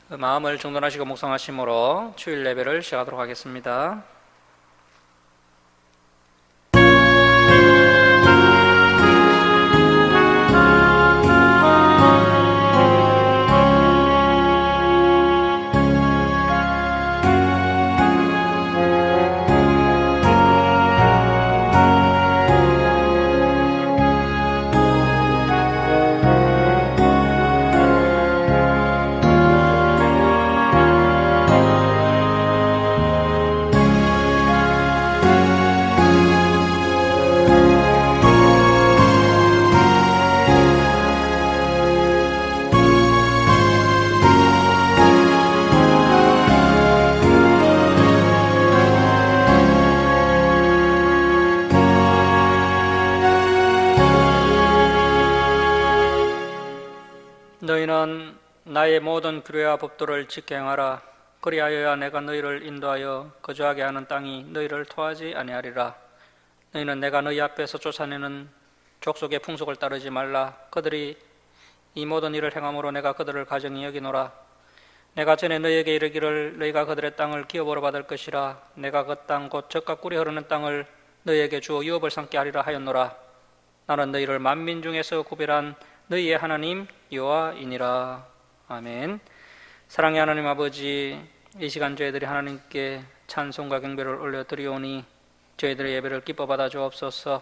마음을 중단하시고 묵상하심으로 주일 예배를 시작하도록 하겠습니다. 너희는 나의 모든 규례와 법도를 지켜 행하라. 그리하여야 내가 너희를 인도하여 거주하게 하는 땅이 너희를 토하지 아니하리라. 너희는 내가 너희 앞에서 쫓아내는 족속의 풍속을 따르지 말라. 그들이 이 모든 일을 행함으로 내가 그들을 가증히 여기노라. 내가 전에 너희에게 이르기를 너희가 그들의 땅을 기업으로 받을 것이라. 내가 그 땅 곧 젖과 꿀이 흐르는 땅을 너희에게 주어 유업을 삼게 하리라 하였노라. 나는 너희를 만민 중에서 구별한 너희의 하나님 여호와이니라. 아멘. 사랑의 하나님 아버지, 이 시간 저희들이 하나님께 찬송과 경배를 올려드리오니 저희들의 예배를 기뻐 받아 주옵소서.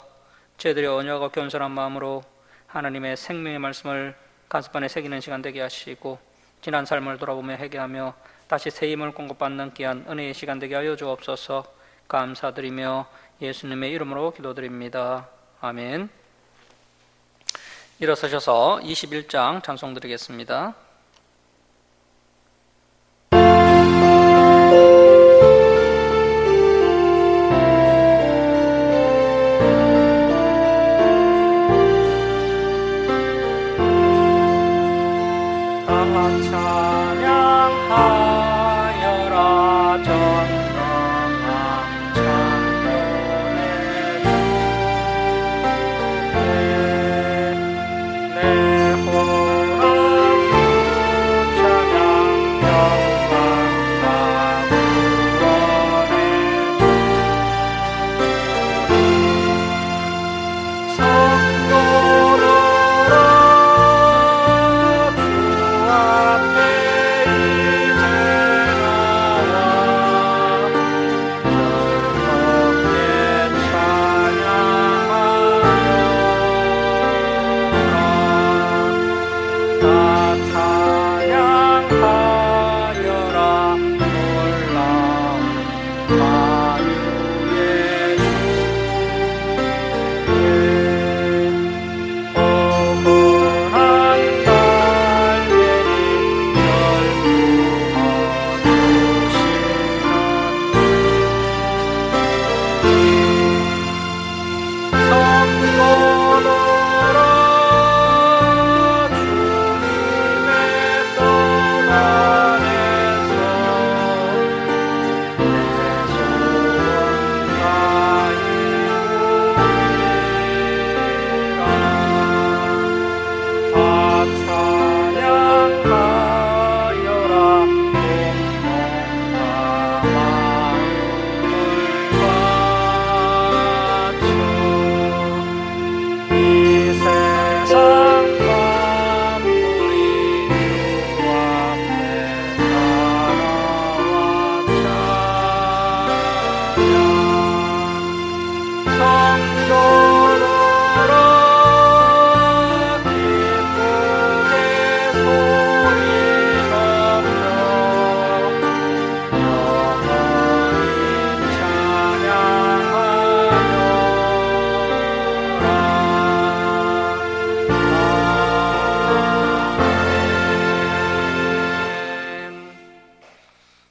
저희들이 온유하고 겸손한 마음으로 하나님의 생명의 말씀을 가슴판에 새기는 시간 되게 하시고 지난 삶을 돌아보며 회개하며 다시 새 힘을 공급받는 귀한 은혜의 시간 되게 하여 주옵소서. 감사드리며 예수님의 이름으로 기도드립니다. 아멘. 일어서셔서 21장 찬송 드리겠습니다.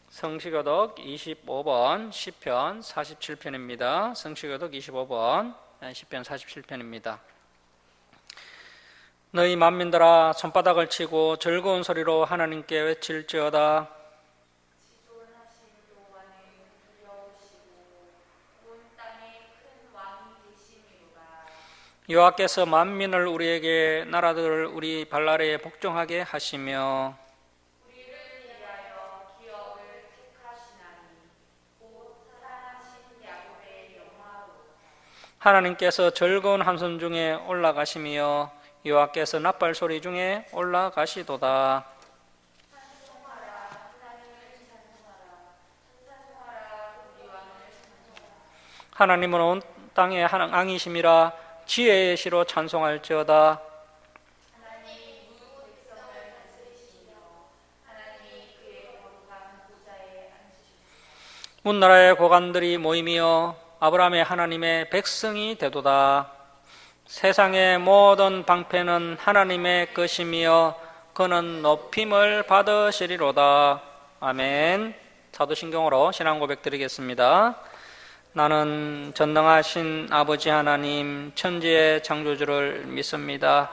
성시교독 25번 시편 47편입니다. 성시교독 25번 시편 47편입니다. 너희 만민들아 손바닥을 치고 즐거운 소리로 하나님께 외칠지어다. 여호와께서 만민을 우리에게 나라들을 우리 발 아래에 복종하게 하시며 우리를 위하여 하나님께서 즐거운 함성 중에 올라가시며 여호와께서 나팔 소리 중에 올라가시도다. 하나님은 온 땅의 왕이심이라 지혜의 시로 찬송할지어다. 문나라의 고관들이 모이며 아브라함의 하나님의 백성이 되도다. 세상의 모든 방패는 하나님의 것이며 그는 높임을 받으시리로다. 아멘. 사도신경으로 신앙 고백 드리겠습니다. 나는 전능하신 아버지 하나님 천지의 창조주를 믿습니다.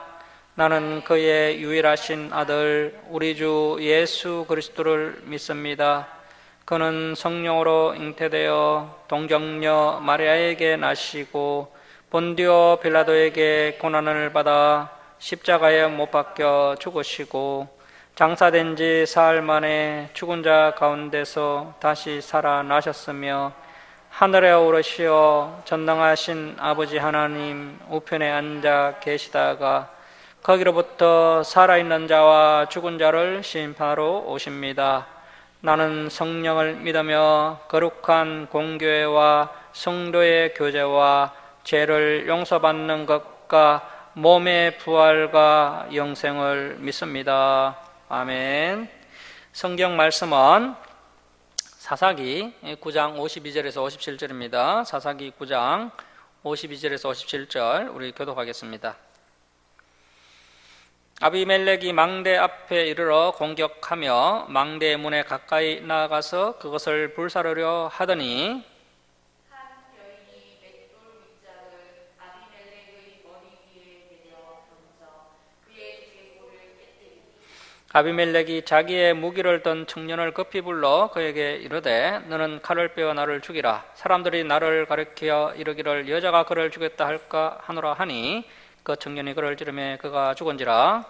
나는 그의 유일하신 아들 우리 주 예수 그리스도를 믿습니다. 그는 성령으로 잉태되어 동정녀 마리아에게 나시고 본디오 빌라도에게 고난을 받아 십자가에 못 박혀 죽으시고 장사된 지 사흘 만에 죽은 자 가운데서 다시 살아나셨으며 하늘에 오르시어 전능하신 아버지 하나님 우편에 앉아 계시다가 거기로부터 살아있는 자와 죽은 자를 심판하러 오십니다. 나는 성령을 믿으며 거룩한 공교회와 성도의 교제와 죄를 용서받는 것과 몸의 부활과 영생을 믿습니다. 아멘. 성경 말씀은 사사기 9장 52절에서 57절입니다. 사사기 9장 52절에서 57절 우리 교독하겠습니다. 아비멜렉이 망대 앞에 이르러 공격하며 망대의 문에 가까이 나아가서 그것을 불사르려 하더니 한 여인이 맷돌 윗자를 아비멜렉의 머리 위에 내려 던져 그의 제골을 깨뜨리니 아비멜렉이 자기의 무기를 든 청년을 급히 불러 그에게 이르되 너는 칼을 빼어 나를 죽이라. 사람들이 나를 가리켜 이르기를 여자가 그를 죽였다 할까 하노라 하니 그 청년이 그를 찌르매 그가 죽은지라.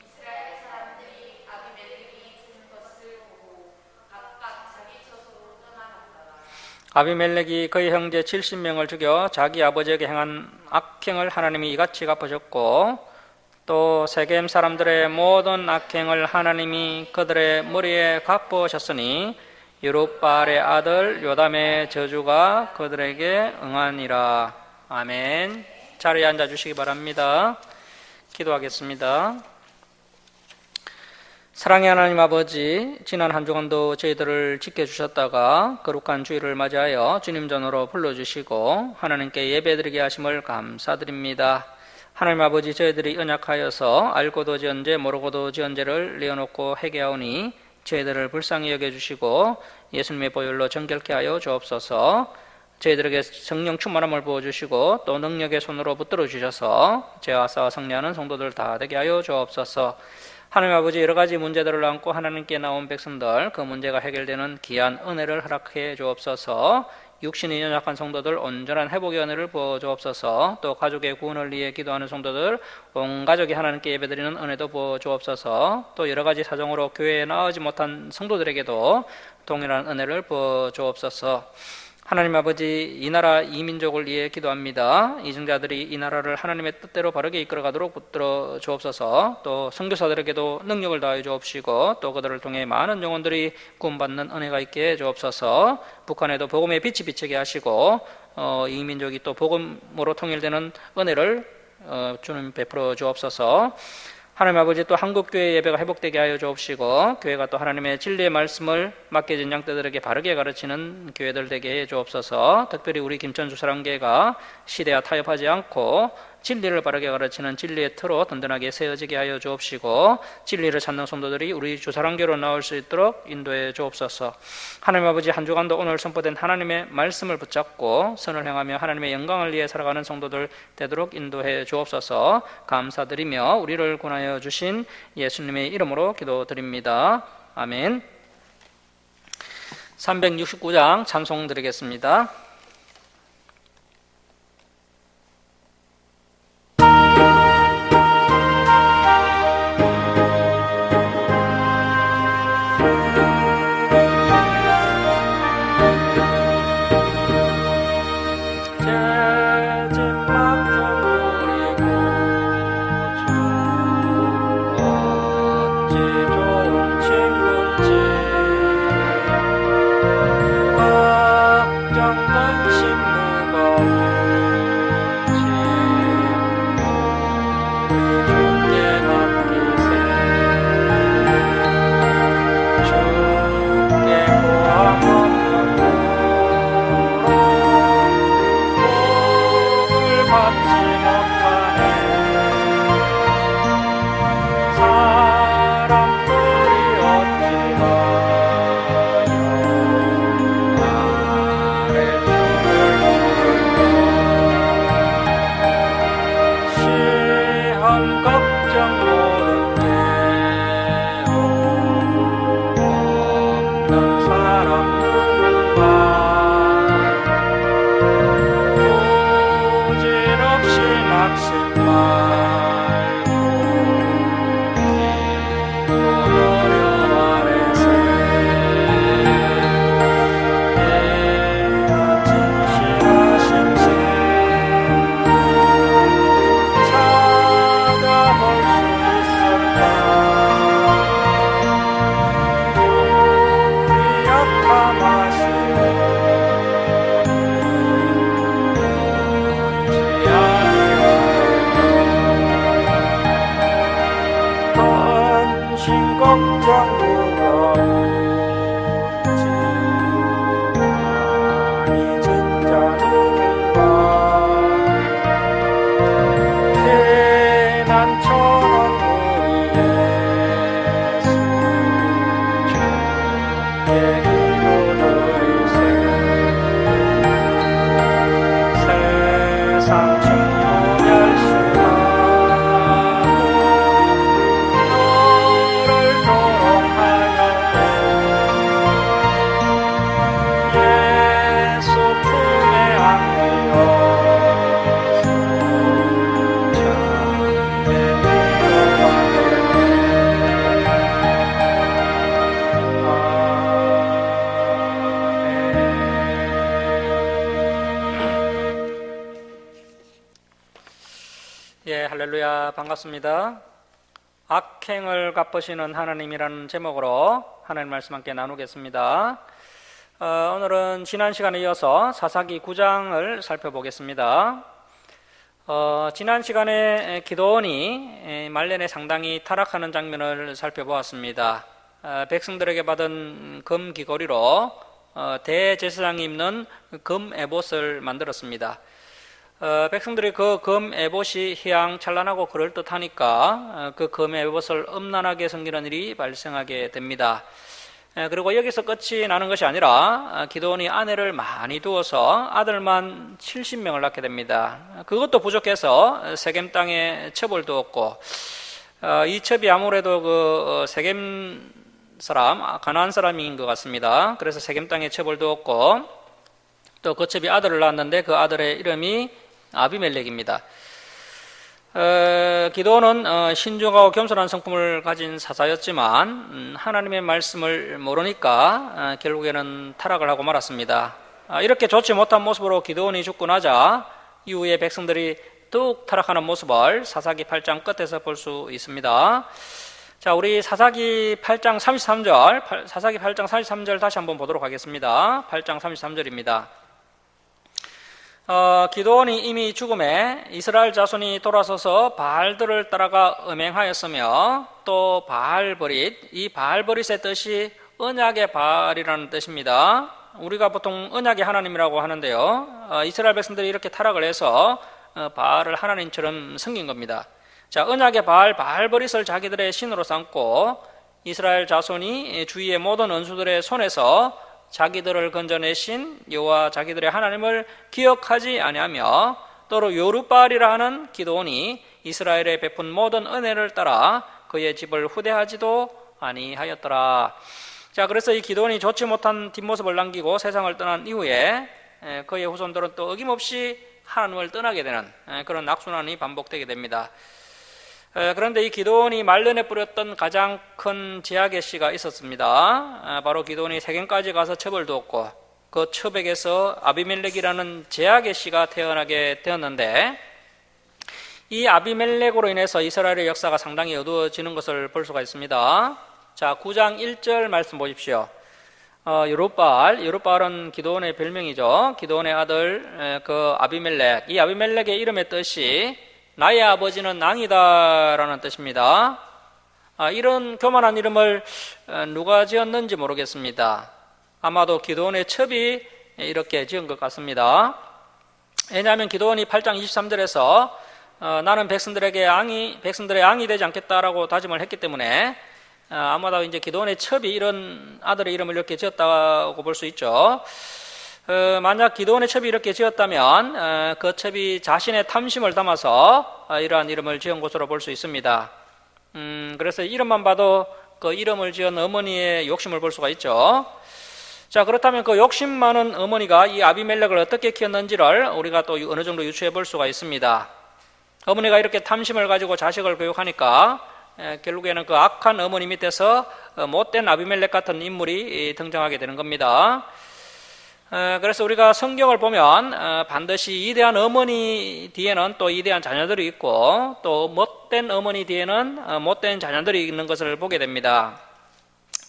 이스라엘 사람들이 아비멜렉이 죽은 것을 보고 각각 자기 처소로 떠나갔다가 아비멜렉이 그의 형제 70명을 죽여 자기 아버지에게 행한 악행을 하나님이 이같이 갚으셨고 또 세겜 사람들의 모든 악행을 하나님이 그들의 머리에 갚으셨으니 여룹바알의 아들 요담의 저주가 그들에게 응하니라. 아멘. 자리에 앉아주시기 바랍니다. 기도하겠습니다. 사랑의 하나님 아버지, 지난 한 주간도 저희들을 지켜주셨다가 거룩한 주일을 맞이하여 주님 전으로 불러주시고 하나님께 예배드리게 하심을 감사드립니다. 하나님 아버지, 저희들이 연약하여서 알고도 지은 죄 모르고도 지은 죄를 내어놓고 회개하오니 저희들을 불쌍히 여겨주시고 예수님의 보혈로 정결케 하여 주옵소서. 저희들에게 성령 충만함을 부어주시고 또 능력의 손으로 붙들어 주셔서 죄와 싸워 승리하는 성도들 다 되게 하여 주옵소서. 하나님 아버지, 여러 가지 문제들을 안고 하나님께 나온 백성들 그 문제가 해결되는 귀한 은혜를 허락해 주옵소서. 육신이 연약한 성도들 온전한 회복의 은혜를 부어 주옵소서. 또 가족의 구원을 위해 기도하는 성도들 온 가족이 하나님께 예배드리는 은혜도 부어 주옵소서. 또 여러 가지 사정으로 교회에 나오지 못한 성도들에게도 동일한 은혜를 부어 주옵소서. 하나님 아버지, 이 나라 이 민족을 위해 기도합니다. 이중자들이 이 나라를 하나님의 뜻대로 바르게 이끌어가도록 붙들어 주옵소서. 또 선교사들에게도 능력을 다해 주옵시고 또 그들을 통해 많은 영혼들이 구원받는 은혜가 있게 해 주옵소서. 북한에도 복음의 빛이 비치게 하시고 이 민족이 또 복음으로 통일되는 은혜를 주님 베풀어 주옵소서. 하나님 아버지, 또 한국교회 예배가 회복되게 하여 주옵시고 교회가 또 하나님의 진리의 말씀을 맡겨진 양떼들에게 바르게 가르치는 교회들 되게 해 주옵소서. 특별히 우리 김천주 사랑교회가 시대와 타협하지 않고 진리를 바르게 가르치는 진리의 틀로 든든하게 세워지게 하여 주옵시고 진리를 찾는 성도들이 우리 주사랑교로 나올 수 있도록 인도해 주옵소서. 하나님 아버지, 한 주간도 오늘 선포된 하나님의 말씀을 붙잡고 선을 행하며 하나님의 영광을 위해 살아가는 성도들 되도록 인도해 주옵소서. 감사드리며 우리를 구원하여 주신 예수님의 이름으로 기도드립니다. 아멘. 369장 찬송 드리겠습니다. 좋은 친구인지 걱정 근심 무거운지 주께 맡기세. 주께 구함 없는 복을 받지 못하네. 사람들이 어찌하여 나를 주를 부를까. 시험 걱정 모든 없는 사람 누군가. 부질없이 낙심 말고 기도하려 아래세. 내가 진실하신 신 찾아볼 수 있을까. 우리 약함하시니 오지 아니하였나. 근심 걱정 무거운지 많이 진짜 누군가. 대난처럼 우리 예수 주께 기도드리세. 세상 충분할 수하고 너를 조롱하여도 예수 품에 안기어서 참에 뛰어가네. 예, 할렐루야, 반갑습니다. 악행을 갚으시는 하나님이라는 제목으로 하나님 말씀 함께 나누겠습니다. 오늘은 지난 시간에 이어서 사사기 9장을 살펴보겠습니다. 지난 시간에 기드온이 말년에 상당히 타락하는 장면을 살펴보았습니다. 백성들에게 받은 금 귀걸이로 대제사장이 입는 금 에봇을 만들었습니다. 백성들이 그 금 에봇이 희양찬란하고 그럴듯하니까 그 금 에봇을 음란하게 섬기는 일이 발생하게 됩니다. 그리고 여기서 끝이 나는 것이 아니라 기드온이 아내를 많이 두어서 아들만 70명을 낳게 됩니다. 그것도 부족해서 세겜 땅에 첩을 두었고, 이 첩이 아무래도 그 세겜 사람, 가나안 사람인 것 같습니다. 그래서 세겜 땅에 첩을 두었고, 또 그 첩이 아들을 낳았는데 그 아들의 이름이 아비멜렉입니다. 기드온은 신중하고 겸손한 성품을 가진 사사였지만 하나님의 말씀을 모르니까 결국에는 타락을 하고 말았습니다. 이렇게 좋지 못한 모습으로 기드온이 죽고 나자 이후에 백성들이 뚝 타락하는 모습을 사사기 8장 끝에서 볼 수 있습니다. 자, 우리 사사기 8장 33절 다시 한번 보도록 하겠습니다. 8장 33절입니다. 기드온이 이미 죽음에 이스라엘 자손이 돌아서서 바알들을 따라가 음행하였으며 또 바알버릿, 이 바알버릿의 뜻이 언약의 바알이라는 뜻입니다. 우리가 보통 언약의 하나님이라고 하는데요, 이스라엘 백성들이 이렇게 타락을 해서 바알을 하나님처럼 섬긴 겁니다. 자, 언약의 바알버릿을 자기들의 신으로 삼고 이스라엘 자손이 주위의 모든 원수들의 손에서 자기들을 건져내신 여호와 자기들의 하나님을 기억하지 아니하며 또로 요룻바알이라 하는 기드온이 이스라엘에 베푼 모든 은혜를 따라 그의 집을 후대하지도 아니하였더라. 자, 그래서 이 기드온이 좋지 못한 뒷모습을 남기고 세상을 떠난 이후에 그의 후손들은 또 어김없이 하나님을 떠나게 되는 그런 악순환이 반복되게 됩니다. 그런데 이 기드온이 말년에 뿌렸던 가장 큰 제약의 씨가 있었습니다. 바로 기드온이 세겜까지 가서 첩을 두었고 그 첩에게서 아비멜렉이라는 제약의 씨가 태어나게 되었는데, 이 아비멜렉으로 인해서 이스라엘의 역사가 상당히 어두워지는 것을 볼 수가 있습니다. 자, 9장 1절 말씀 보십시오. 여룻바알은 기드온의 별명이죠. 기드온의 아들 그 아비멜렉. 이 아비멜렉의 이름의 뜻이 나의 아버지는 낭이다라는 뜻입니다. 이런 교만한 이름을 누가 지었는지 모르겠습니다. 아마도 기드온의 첩이 이렇게 지은 것 같습니다. 왜냐하면 기드온이 8장 23절에서 나는 백성들의 양이 되지 않겠다라고 다짐을 했기 때문에 아마도 이제 기드온의 첩이 이런 아들의 이름을 이렇게 지었다고 볼 수 있죠. 만약 기드온의 첩이 이렇게 지었다면 그 첩이 자신의 탐심을 담아서 이러한 이름을 지은 것으로 볼 수 있습니다. 그래서 이름만 봐도 그 이름을 지은 어머니의 욕심을 볼 수가 있죠. 자, 그렇다면 그 욕심 많은 어머니가 이 아비멜렉을 어떻게 키웠는지를 우리가 또 어느 정도 유추해 볼 수가 있습니다. 어머니가 이렇게 탐심을 가지고 자식을 교육하니까 결국에는 그 악한 어머니 밑에서 못된 아비멜렉 같은 인물이 등장하게 되는 겁니다. 그래서 우리가 성경을 보면 반드시 위대한 어머니 뒤에는 또 위대한 자녀들이 있고 또 못된 어머니 뒤에는 못된 자녀들이 있는 것을 보게 됩니다.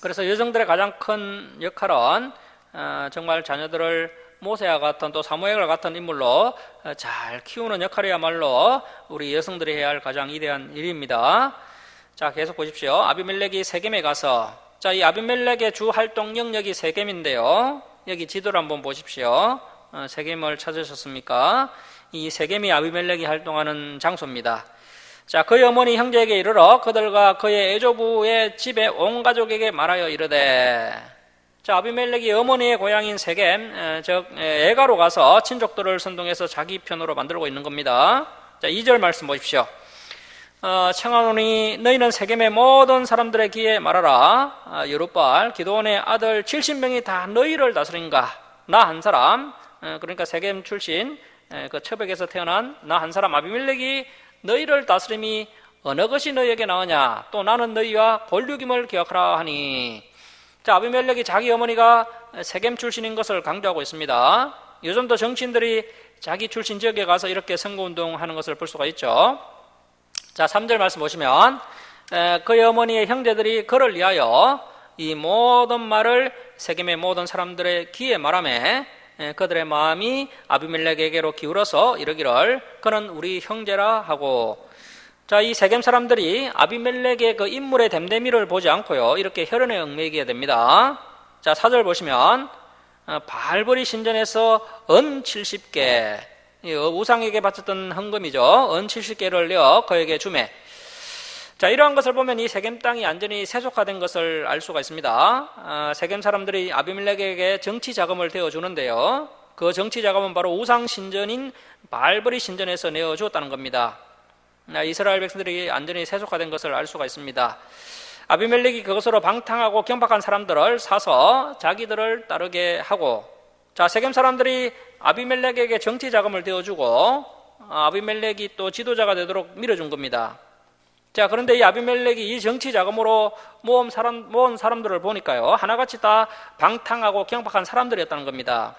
그래서 여성들의 가장 큰 역할은 정말 자녀들을 모세와 같은 또 사무엘과 같은 인물로 잘 키우는 역할이야말로 우리 여성들이 해야 할 가장 위대한 일입니다. 자, 계속 보십시오. 아비멜렉이 세겜에 가서, 자, 이 아비멜렉의 주 활동 영역이 세겜인데요. 여기 지도를 한번 보십시오. 세겜을 찾으셨습니까? 이 세겜이 아비멜렉이 활동하는 장소입니다. 자, 그의 어머니 형제에게 이르러 그들과 그의 애조부의 집에 온 가족에게 말하여 이르되, 자, 아비멜렉이 어머니의 고향인 세겜, 즉 에가로 가서 친족들을 선동해서 자기 편으로 만들고 있는 겁니다. 자, 2절 말씀 보십시오. 청하노니 너희는 세겜의 모든 사람들의 귀에 말하라. 여룻바알 기드온의 아들 70명이 다 너희를 다스린가? 나 한 사람, 그러니까 세겜 출신 그 첩에게서 태어난 나 한 사람 아비멜렉이 너희를 다스림이 어느 것이 너희에게 나으냐? 또 나는 너희와 본류김을 기억하라 하니. 자, 아비멜렉이 자기 어머니가 세겜 출신인 것을 강조하고 있습니다. 요즘도 정치인들이 자기 출신 지역에 가서 이렇게 선거운동하는 것을 볼 수가 있죠. 자, 3절 말씀 보시면 그의 어머니의 형제들이 그를 위하여 이 모든 말을 세겜의 모든 사람들의 귀에 말하매 그들의 마음이 아비멜렉에게로 기울어서 이르기를 그는 우리 형제라 하고. 자, 이 세겜 사람들이 아비멜렉의 그 인물의 됨됨이를 보지 않고요 이렇게 혈연에 얽매이게 됩니다. 자, 4절 보시면 바알보리 신전에서 은 70개, 우상에게 바쳤던 헌금이죠. 은 70개를 내어 그에게 주매. 자, 이러한 것을 보면 이 세겜 땅이 완전히 세속화된 것을 알 수가 있습니다. 세겜 사람들이 아비멜렉에게 정치 자금을 대어주는데요. 그 정치 자금은 바로 우상 신전인 바알보리 신전에서 내어주었다는 겁니다. 이스라엘 백성들이 완전히 세속화된 것을 알 수가 있습니다. 아비멜렉이 그것으로 방탕하고 경박한 사람들을 사서 자기들을 따르게 하고, 자, 세겜 사람들이 아비멜렉에게 정치 자금을 대어주고 아비멜렉이 또 지도자가 되도록 밀어준 겁니다. 자, 그런데 이 아비멜렉이 이 정치 자금으로 모은 사람들을 보니까요 하나같이 다 방탕하고 경박한 사람들이었다는 겁니다.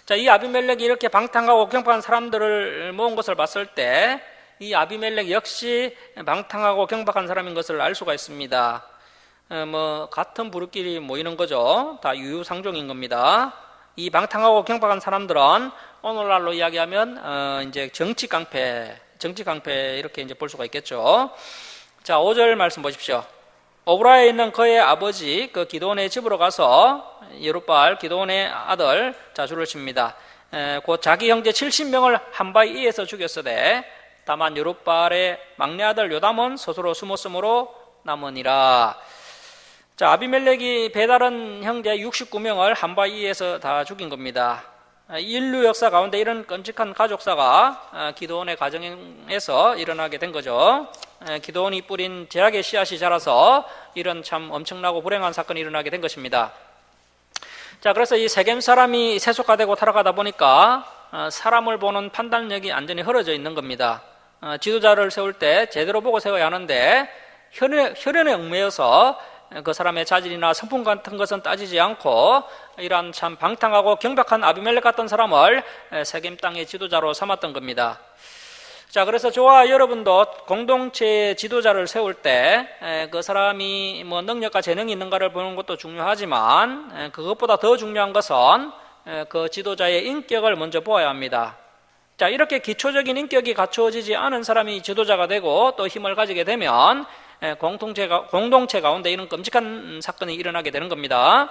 자, 이 아비멜렉이 이렇게 방탕하고 경박한 사람들을 모은 것을 봤을 때 이 아비멜렉 역시 방탕하고 경박한 사람인 것을 알 수가 있습니다. 같은 부르끼리 모이는 거죠. 다 유유상종인 겁니다. 이 방탕하고 경박한 사람들은 오늘날로 이야기하면 이제 정치 깡패 이렇게 이제 볼 수가 있겠죠. 자, 5절 말씀 보십시오. 오브라에 있는 그의 아버지 그 기드온의 집으로 가서 여룻바알 기드온의 아들 자 줄을 칩니다. 곧 자기 형제 70명을 한 바위 위에서 죽였으되 다만 여룻바알의 막내 아들 요담은 스스로 숨었으므로 남으니라. 자, 아비멜렉이 배다른 형제 69명을 한 바위 위에서 다 죽인 겁니다. 인류 역사 가운데 이런 끔찍한 가족사가 기드온의 가정에서 일어나게 된 거죠. 기드온이 뿌린 제약의 씨앗이 자라서 이런 참 엄청나고 불행한 사건이 일어나게 된 것입니다. 자, 그래서 이 세겜 사람이 세속화되고 타락하다 보니까 사람을 보는 판단력이 완전히 흐려져 있는 겁니다. 지도자를 세울 때 제대로 보고 세워야 하는데 혈연에 얽매여서 그 사람의 자질이나 성품 같은 것은 따지지 않고 이러한 참 방탕하고 경박한 아비멜렉 같은 사람을 세겜 땅의 지도자로 삼았던 겁니다. 자, 그래서 저와 여러분도 공동체 지도자를 세울 때 그 사람이 뭐 능력과 재능이 있는가를 보는 것도 중요하지만 그것보다 더 중요한 것은 그 지도자의 인격을 먼저 보아야 합니다. 자, 이렇게 기초적인 인격이 갖추어지지 않은 사람이 지도자가 되고 또 힘을 가지게 되면 공동체 가운데 이런 끔찍한 사건이 일어나게 되는 겁니다.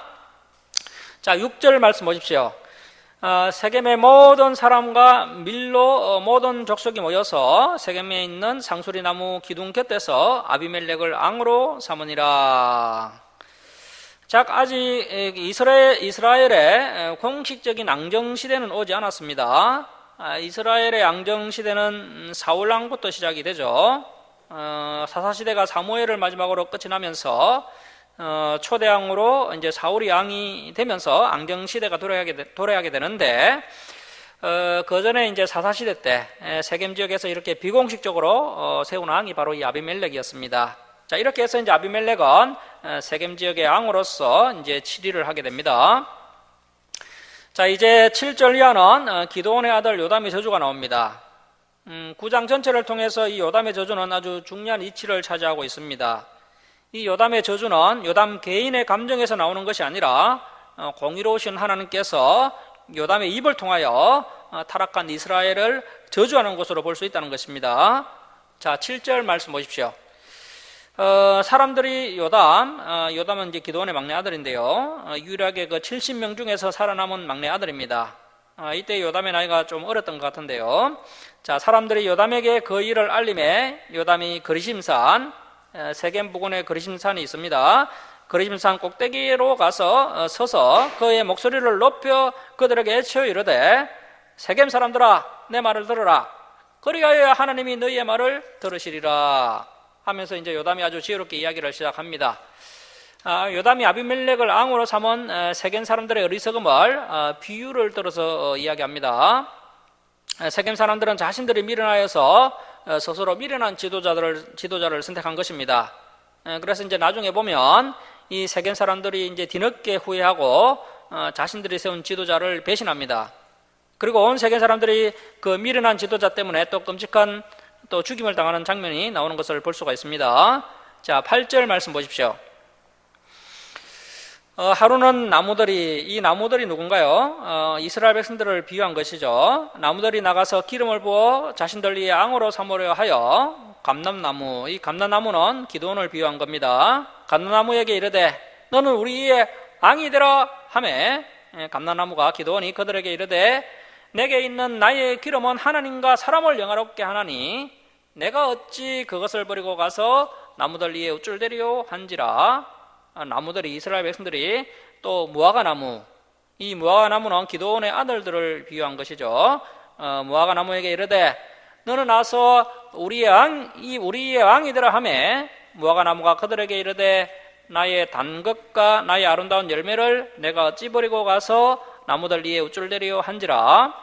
자, 6절 말씀 보십시오. 세겜의 모든 사람과 밀로 모든 족속이 모여서 세겜에 있는 상수리나무 기둥 곁에서 아비멜렉을 앙으로 삼으니라. 자, 아직 이스라엘의 공식적인 앙정시대는 오지 않았습니다. 이스라엘의 앙정시대는 사울왕부터 시작이 되죠. 사사시대가 사무엘을 마지막으로 끝이 나면서 초대왕으로 이제 사울이 왕이 되면서 앙정시대가 도래하게 되는데, 그 전에 이제 사사시대 때 세겜 지역에서 이렇게 비공식적으로 세운 왕이 바로 이 아비멜렉이었습니다. 자, 이렇게 해서 이제 아비멜렉은 세겜 지역의 왕으로서 이제 치리를 하게 됩니다. 자, 이제 7절 이하는 기드온의 아들 요담의 저주가 나옵니다. 9장 전체를 통해서 이 요담의 저주는 아주 중요한 이치를 차지하고 있습니다. 이 요담의 저주는 요담 개인의 감정에서 나오는 것이 아니라 공의로우신 하나님께서 요담의 입을 통하여 타락한 이스라엘을 저주하는 것으로 볼 수 있다는 것입니다. 자, 7절 말씀 보십시오. 사람들이 요담은 이제 기드온의 막내 아들인데요. 유일하게 그 70명 중에서 살아남은 막내 아들입니다. 이때 요담의 나이가 좀 어렸던 것 같은데요. 자, 사람들이 요담에게 그 일을 알림해 요담이 그리심산, 세겜 부근에 그리심산이 있습니다. 그리심산 꼭대기로 가서 서서 그의 목소리를 높여 그들에게 외쳐 이르되, 세겜 사람들아, 내 말을 들으라. 그리하여 하나님이 너희의 말을 들으시리라 하면서 이제 요담이 아주 지혜롭게 이야기를 시작합니다. 요담이 아비멜렉을 앙으로 삼은 세겜 사람들의 어리석음을 비유를 들어서 이야기합니다. 세겜 사람들은 자신들이 미련하여서 스스로 미련한 지도자를 선택한 것입니다. 그래서 이제 나중에 보면 이 세겜 사람들이 이제 뒤늦게 후회하고 자신들이 세운 지도자를 배신합니다. 그리고 온 세겜 사람들이 그 미련한 지도자 때문에 또 끔찍한 또 죽임을 당하는 장면이 나오는 것을 볼 수가 있습니다. 자, 8절 말씀 보십시오. 하루는 이 나무들이 누군가요? 이스라엘 백성들을 비유한 것이죠. 나무들이 나가서 기름을 부어 자신들 위에 앙으로 삼으려 하여 감람나무, 이 감람나무는 기드온을 비유한 겁니다. 감람나무에게 이르되 너는 우리의 앙이 되라 하매, 감람나무가 기드온이 그들에게 이르되 내게 있는 나의 기름은 하나님과 사람을 영화롭게 하나니 내가 어찌 그것을 버리고 가서 나무들 위에 우쭐대리오 한지라. 나무들이, 이스라엘 백성들이 또 무화과나무, 이 무화과나무는 기드온의 아들들을 비유한 것이죠. 무화과나무에게 이르되 너는 와서 우리의 왕이 되라 하매, 무화과나무가 그들에게 이르되 나의 단 것과 나의 아름다운 열매를 내가 어찌 버리고 가서 나무들 위에 우쭐대리오 한지라.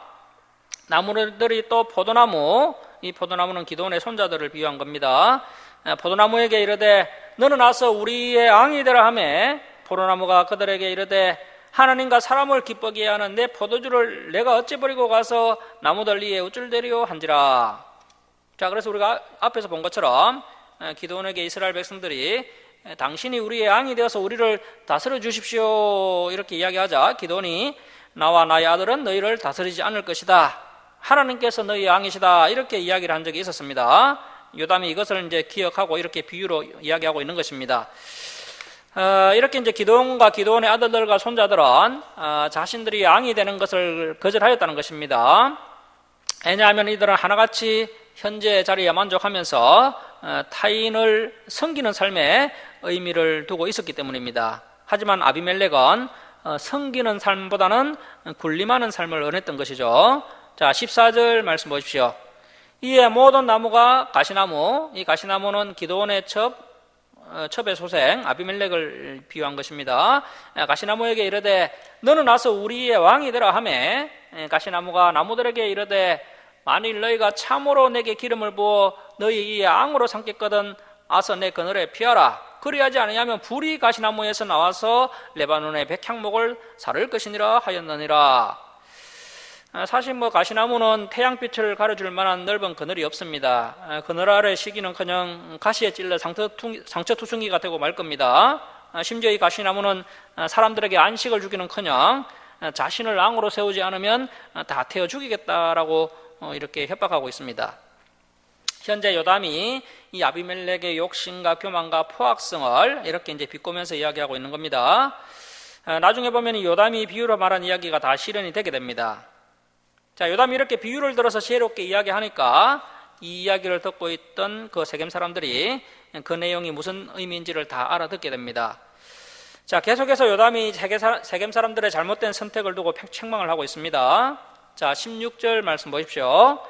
나무들이 또 포도나무, 이 포도나무는 기드온의 손자들을 비유한 겁니다. 포도나무에게 이르되 너는 와서 우리의 왕이 되라 하매, 포도나무가 그들에게 이르되 하나님과 사람을 기쁘게 하는 내 포도주를 내가 어찌 버리고 가서 나무들 위에 우쭐대리오 한지라. 자, 그래서 우리가 앞에서 본 것처럼 기드온에게 이스라엘 백성들이 당신이 우리의 왕이 되어서 우리를 다스려 주십시오 이렇게 이야기하자 기드온이 나와 나의 아들은 너희를 다스리지 않을 것이다, 하나님께서 너희의 왕이시다 이렇게 이야기를 한 적이 있었습니다. 요담이 이것을 이제 기억하고 이렇게 비유로 이야기하고 있는 것입니다. 이렇게 이제 기드온과 기드온의 아들들과 손자들은 자신들이 왕이 되는 것을 거절하였다는 것입니다. 왜냐하면 이들은 하나같이 현재 자리에 만족하면서 타인을 섬기는 삶에 의미를 두고 있었기 때문입니다. 하지만 아비멜렉은 섬기는 삶보다는 군림하는 삶을 원했던 것이죠. 자, 14절 말씀 보십시오. 이에 모든 나무가 가시나무, 이 가시나무는 기드온의 첩의 소생 아비멜렉을 비유한 것입니다. 가시나무에게 이르되 너는 와서 우리의 왕이 되라 하매, 가시나무가 나무들에게 이르되 만일 너희가 참으로 내게 기름을 부어 너희 이에 앙으로 삼겠거든 와서 내 그늘에 피하라. 그리하지 아니하면 불이 가시나무에서 나와서 레바논의 백향목을 사를 것이니라 하였느니라. 사실 가시나무는 태양빛을 가려줄 만한 넓은 그늘이 없습니다. 그늘 아래 시기는커녕 가시에 찔러 상처투성이가 되고 말 겁니다. 심지어 이 가시나무는 사람들에게 안식을 주기는커녕 자신을 왕으로 세우지 않으면 다 태워 죽이겠다라고 이렇게 협박하고 있습니다. 현재 요담이 이 아비멜렉의 욕심과 교만과 포악성을 이렇게 이제 비꼬면서 이야기하고 있는 겁니다. 나중에 보면 이 요담이 비유로 말한 이야기가 다 실현이 되게 됩니다. 자, 요담이 이렇게 비유를 들어서 지혜롭게 이야기하니까 이 이야기를 듣고 있던 그 세겜 사람들이 그 내용이 무슨 의미인지를 다 알아듣게 됩니다. 자, 계속해서 요담이 세겜 사람들의 잘못된 선택을 두고 책망을 하고 있습니다. 자, 16절 말씀 보십시오.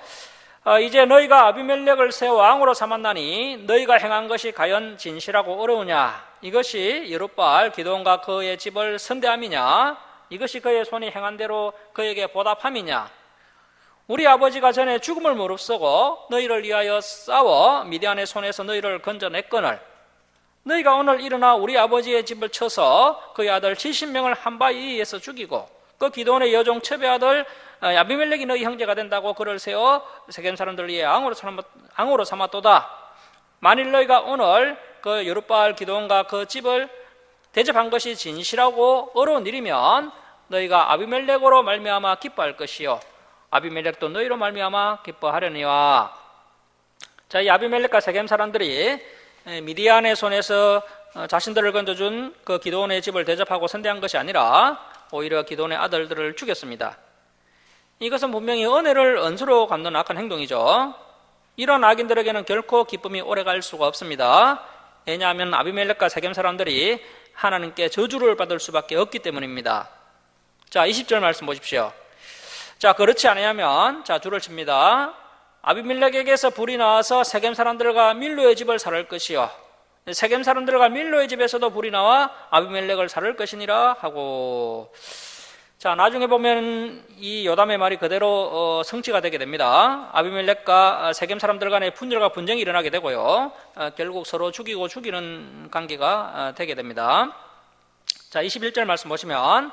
이제 너희가 아비멜렉을 새 왕으로 삼았나니 너희가 행한 것이 과연 진실하고 어려우냐? 이것이 여룻바알 기드온과 그의 집을 선대함이냐? 이것이 그의 손이 행한 대로 그에게 보답함이냐? 우리 아버지가 전에 죽음을 무릅쓰고 너희를 위하여 싸워 미디안의 손에서 너희를 건져냈거늘 너희가 오늘 일어나 우리 아버지의 집을 쳐서 그의 아들 70명을 한 바위에서 죽이고 그 기드온의 여종 첩의 아들 아비멜렉이 너희 형제가 된다고 그를 세워 세겜 사람들 위해 앙으로 삼았도다. 만일 너희가 오늘 그 여룻바알 기드온과 그 집을 대접한 것이 진실하고 어려운 일이면 너희가 아비멜렉으로 말미암아 기뻐할 것이요 아비멜렉도 너희로 말미암아 기뻐하려니와. 자, 이 아비멜렉과 세겜 사람들이 미디안의 손에서 자신들을 건져준 그 기드온의 집을 대접하고 선대한 것이 아니라 오히려 기드온의 아들들을 죽였습니다. 이것은 분명히 은혜를 은수로 갚는 악한 행동이죠. 이런 악인들에게는 결코 기쁨이 오래갈 수가 없습니다. 왜냐하면 아비멜렉과 세겜 사람들이 하나님께 저주를 받을 수밖에 없기 때문입니다. 자, 20절 말씀 보십시오. 자, 그렇지 않으면 자, 줄을 칩니다. 아비멜렉에게서 불이 나와서 세겜 사람들과 밀로의 집을 살할 것이요 세겜 사람들과 밀로의 집에서도 불이 나와 아비멜렉을 살할 것이니라 하고. 자, 나중에 보면 이 요담의 말이 그대로 성취가 되게 됩니다. 아비멜렉과 세겜 사람들 간의 분열과 분쟁이 일어나게 되고요. 결국 서로 죽이고 죽이는 관계가 되게 됩니다. 자, 21절 말씀 보시면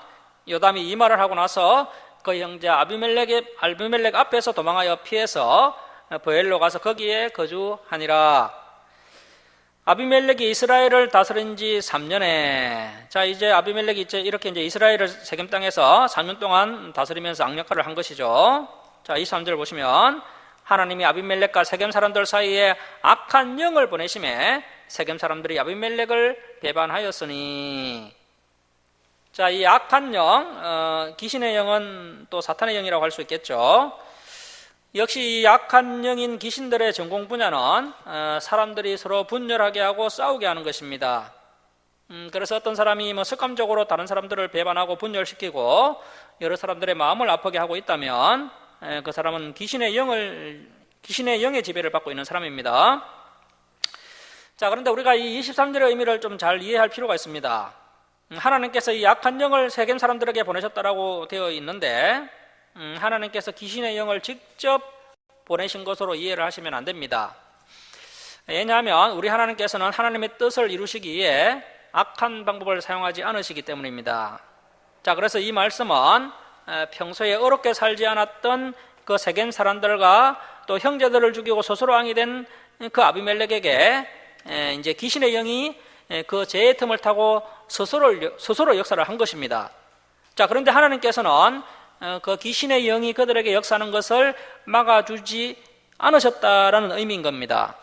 요담이 이 말을 하고 나서 그 형제 아비멜렉 앞에서 도망하여 피해서 브엘로 가서 거기에 거주하니라. 아비멜렉이 이스라엘을 다스린 지 3년에 자, 이제 아비멜렉이 이렇게 이제 이스라엘을 세겜 땅에서 3년 동안 다스리면서 악역할을 한 것이죠. 자, 23절 보시면 하나님이 아비멜렉과 세겜 사람들 사이에 악한 영을 보내심에 세겜 사람들이 아비멜렉을 배반하였으니. 자, 이 악한 영, 귀신의 영은 또 사탄의 영이라고 할 수 있겠죠. 역시 이 악한 영인 귀신들의 전공 분야는 사람들이 서로 분열하게 하고 싸우게 하는 것입니다. 그래서 어떤 사람이 습관적으로 다른 사람들을 배반하고 분열시키고 여러 사람들의 마음을 아프게 하고 있다면 그 사람은 귀신의 영의 지배를 받고 있는 사람입니다. 자, 그런데 우리가 이 23절의 의미를 좀 잘 이해할 필요가 있습니다. 하나님께서 이 악한 영을 세겜 사람들에게 보내셨다라고 되어 있는데 하나님께서 귀신의 영을 직접 보내신 것으로 이해를 하시면 안 됩니다. 왜냐하면 우리 하나님께서는 하나님의 뜻을 이루시기 위해 악한 방법을 사용하지 않으시기 때문입니다. 자, 그래서 이 말씀은 평소에 어렵게 살지 않았던 그 세겜 사람들과 또 형제들을 죽이고 스스로 왕이 된 그 아비멜렉에게 이제 귀신의 영이 그 죄의 틈을 타고 스스로 역사를 한 것입니다. 자, 그런데 하나님께서는 그 귀신의 영이 그들에게 역사하는 것을 막아주지 않으셨다라는 의미인 겁니다.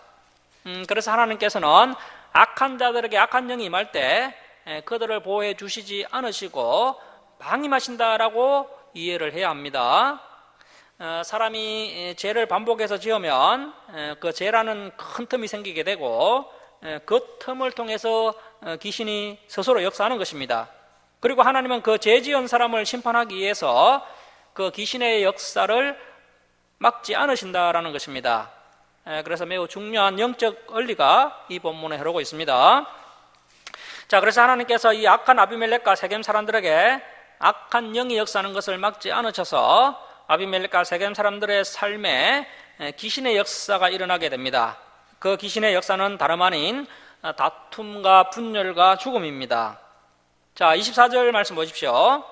그래서 하나님께서는 악한 자들에게 악한 영이 임할 때 그들을 보호해 주시지 않으시고 방임하신다라고 이해를 해야 합니다. 사람이 죄를 반복해서 지으면 그 죄라는 큰 틈이 생기게 되고 그 틈을 통해서 귀신이 스스로 역사하는 것입니다. 그리고 하나님은 그 죄 지은 사람을 심판하기 위해서 그 귀신의 역사를 막지 않으신다라는 것입니다. 그래서 매우 중요한 영적 원리가 이 본문에 흐르고 있습니다. 자, 그래서 하나님께서 이 악한 아비멜렉과 세겜 사람들에게 악한 영이 역사하는 것을 막지 않으셔서 아비멜렉과 세겜 사람들의 삶에 귀신의 역사가 일어나게 됩니다. 그 귀신의 역사는 다름 아닌 다툼과 분열과 죽음입니다. 자, 24절 말씀 보십시오.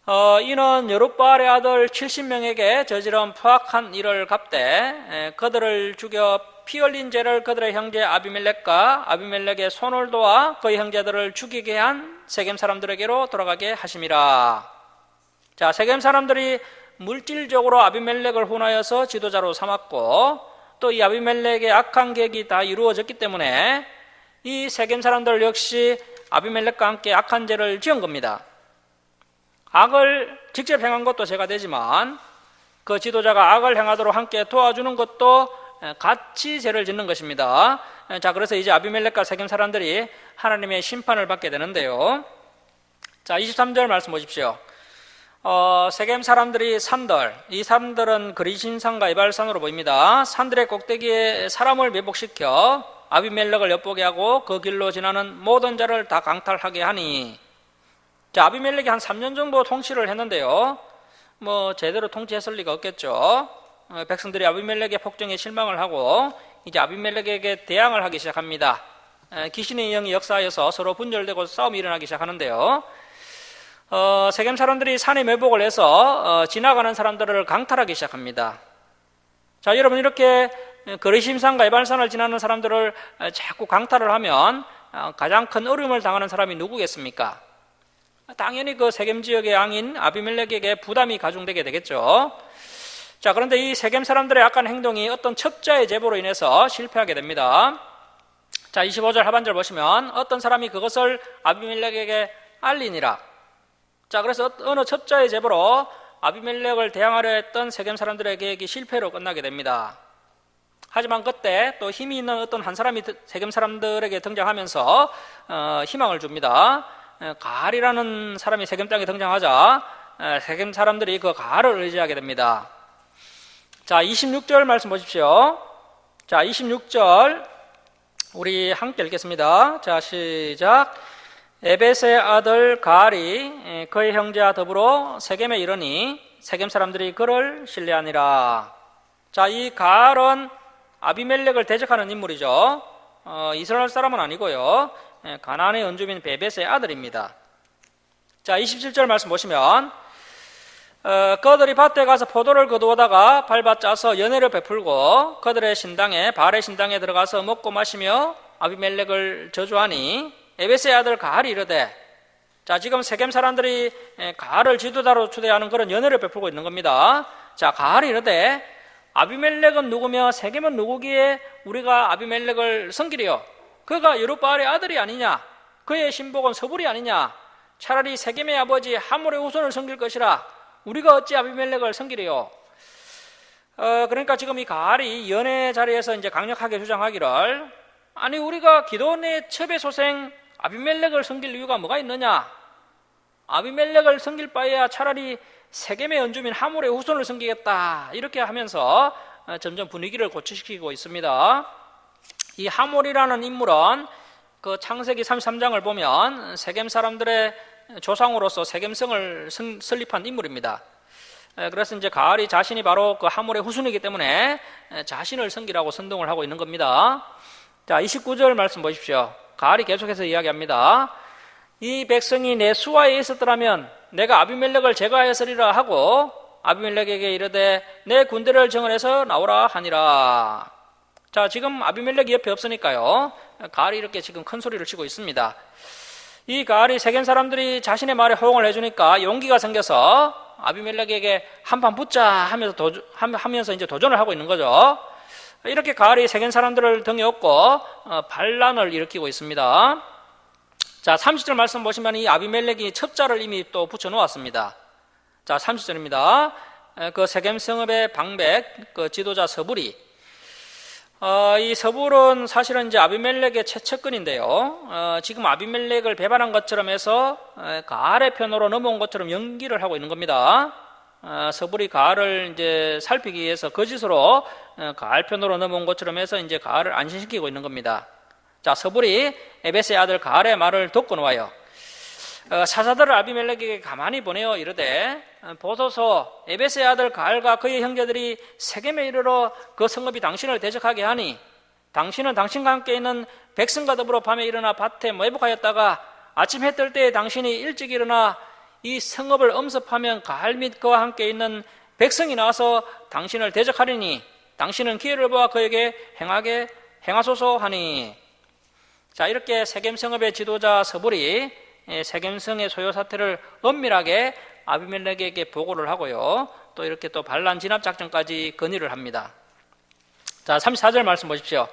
이는 여룹바알의 아들 70명에게 저지른 포악한 일을 갚되 그들을 죽여 피 흘린 죄를 그들의 형제 아비멜렉과 아비멜렉의 손을 도와 그의 형제들을 죽이게 한 세겜 사람들에게로 돌아가게 하심이라. 자, 세겜 사람들이 물질적으로 아비멜렉을 혼하여서 지도자로 삼았고 또 이 아비멜렉의 악한 계획이 다 이루어졌기 때문에 이 세겜 사람들 역시 아비멜렉과 함께 악한 죄를 지은 겁니다. 악을 직접 행한 것도 죄가 되지만 그 지도자가 악을 행하도록 함께 도와주는 것도 같이 죄를 짓는 것입니다. 자, 그래서 이제 아비멜렉과 세겜 사람들이 하나님의 심판을 받게 되는데요. 자, 23절 말씀 보십시오. 세겜 사람들이 산들, 이 산들은 그리심산과 에발산으로 보입니다. 산들의 꼭대기에 사람을 매복시켜 아비멜렉을 엿보게 하고 그 길로 지나는 모든 자를 다 강탈하게 하니. 자, 아비멜렉이 한 3년 정도 통치를 했는데요. 제대로 통치했을 리가 없겠죠. 백성들이 아비멜렉의 폭정에 실망을 하고 이제 아비멜렉에게 대항을 하기 시작합니다. 귀신의 영이 역사하여서 서로 분열되고 싸움이 일어나기 시작하는데요. 세겜 사람들이 산에 매복을 해서 지나가는 사람들을 강탈하기 시작합니다. 자, 여러분, 이렇게 그리심산과 에발산을 지나는 사람들을 자꾸 강탈을 하면 가장 큰 어려움을 당하는 사람이 누구겠습니까? 당연히 그 세겜 지역의 왕인 아비멜렉에게 부담이 가중되게 되겠죠. 자, 그런데 이 세겜 사람들의 악한 행동이 어떤 첩자의 제보로 인해서 실패하게 됩니다. 자, 25절 하반절 보시면 어떤 사람이 그것을 아비멜렉에게 알리니라. 자, 그래서 어느 첩자의 제보로 아비멜렉을 대항하려 했던 세겜 사람들의 계획이 실패로 끝나게 됩니다. 하지만 그때 또 힘이 있는 어떤 한 사람이 세겜 사람들에게 등장하면서 희망을 줍니다. 가알이라는 사람이 세겜 땅에 등장하자 세겜 사람들이 그 가알을 의지하게 됩니다. 자, 26절 말씀 보십시오. 자, 26절 우리 함께 읽겠습니다. 자, 시작. 에벳의 아들 가알이 그의 형제와 더불어 세겜에 이르니 세겜 사람들이 그를 신뢰하니라. 자, 이 가알은 아비멜렉을 대적하는 인물이죠. 이스라엘 사람은 아니고요. 가나안의 원주민 베벳의 아들입니다. 자, 27절 말씀 보시면 그들이 밭에 가서 포도를 거두어다가 밟아 짜서 연회를 베풀고 그들의 신당에 바알의 신당에 들어가서 먹고 마시며 아비멜렉을 저주하니 에벳의 아들 가알이 이르되. 자, 지금 세겜 사람들이 가알을 지도자로 추대하는 그런 연회를 베풀고 있는 겁니다. 자, 가알이 이르되 아비멜렉은 누구며 세겜은 누구기에 우리가 아비멜렉을 섬기리요? 그가 여룹바알의 아들이 아니냐? 그의 신복은 서불이 아니냐? 차라리 세겜의 아버지 하몰의 후손을 섬길 것이라. 우리가 어찌 아비멜렉을 섬기리요? 그러니까 지금 이 가알이 연회 자리에서 이제 강력하게 주장하기를, 아니, 우리가 기드온의 첩의 소생 아비멜렉을 섬길 이유가 뭐가 있느냐? 아비멜렉을 섬길 바에야 차라리 세겜의 원주민 하몰의 후손을 섬기겠다. 이렇게 하면서 점점 분위기를 고취시키고 있습니다. 이 하몰이라는 인물은 그 창세기 33장을 보면 세겜 사람들의 조상으로서 세겜성을 설립한 인물입니다. 그래서 이제 가알이 자신이 바로 그 하몰의 후손이기 때문에 자신을 섬기라고 선동을 하고 있는 겁니다. 자, 29절 말씀 보십시오. 가알이 계속해서 이야기합니다. 이 백성이 내 수하에 있었더라면 내가 아비멜렉을 제거하였으리라 하고 아비멜렉에게 이르되 내 군대를 정원해서 나오라 하니라. 자, 지금 아비멜렉이 옆에 없으니까요. 가알이 이렇게 지금 큰 소리를 치고 있습니다. 이 가알이 세겜 사람들이 자신의 말에 호응을 해주니까 용기가 생겨서 아비멜렉에게 한판 붙자 하면서 이제 도전을 하고 있는 거죠. 이렇게 가알이 세겜 사람들을 등에 업고 반란을 일으키고 있습니다. 자, 30절 말씀 보시면 이 아비멜렉이 첩자를 이미 또 붙여 놓았습니다. 자, 30절입니다. 그 세겜 성읍의 방백, 그 지도자 서불이, 이 서불은 사실은 이제 아비멜렉의 최측근인데요. 지금 아비멜렉을 배반한 것처럼 해서 가알의 편으로 넘어온 것처럼 연기를 하고 있는 겁니다. 서불이 가알을 이제 살피기 위해서 거짓으로 가알 편으로 넘어온 것처럼 해서 이제 가알을 안심시키고 있는 겁니다. 자, 서불이 에벳의 아들 가알의 말을 듣고 놓아요. 사사들을 아비멜렉에게 가만히 보내어 이르되 보소서 에벳의 아들 가알과 그의 형제들이 세겜에 이르러 그 성읍이 당신을 대적하게 하니 당신은 당신과 함께 있는 백성과 더불어 밤에 일어나 밭에 매복하였다가 아침 해 뜰 때에 당신이 일찍 일어나 이 성읍을 엄습하면 가을 및 그와 함께 있는 백성이 나와서 당신을 대적하리니 당신은 기회를 보아 그에게 행하소서 하니. 자, 이렇게 세겜 성읍의 지도자 서불이 세겜 성의 소요 사태를 엄밀하게 아비멜렉에게 보고를 하고요. 또 이렇게 또 반란 진압 작전까지 건의를 합니다. 자, 34절 말씀 보십시오.